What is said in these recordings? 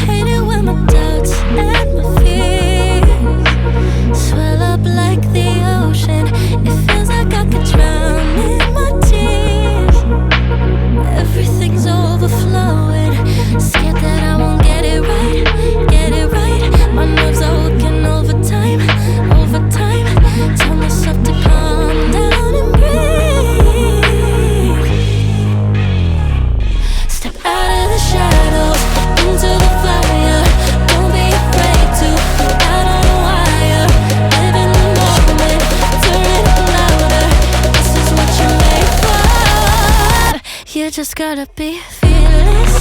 Hate it when my doubts and my fears swell up like the ocean. It feels like I could drown in my tears. Everything's overflowing. Scared that I won't get it right, get it right. My nerves are working overtime, overtime. Tell myself to calm down and breathe. Step out of the shadows into the fire. Don't be afraid to go out on a wire. Live in the moment, turn it up louder. This is what you're made for. You just gotta be fearless.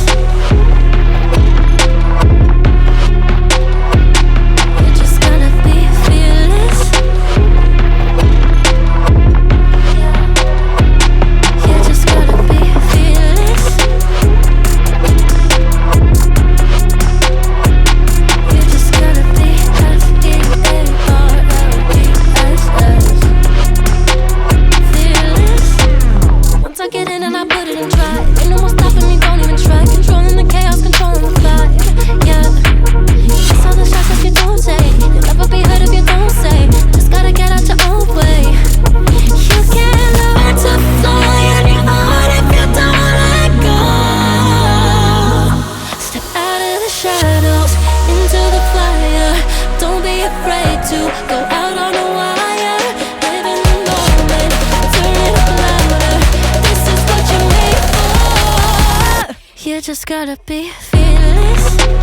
You just gotta be fearless. You just gotta be fearless. You just gotta be fearless. Once I get in and I put it in try, ain't no more stopping me, don't even try. Controlling the chaos, controlling the vibe, yeah. That's all the shots that you don't say. You'll never be heard if you don't say. Just gotta get out your own way. You can't learn to fly on your own if you don't let go. Step out of the shadows into the fire. Don't be afraid to go out on a wire. Live in the moment, turn it up louder. This is what you're made for. You just gotta be fearless.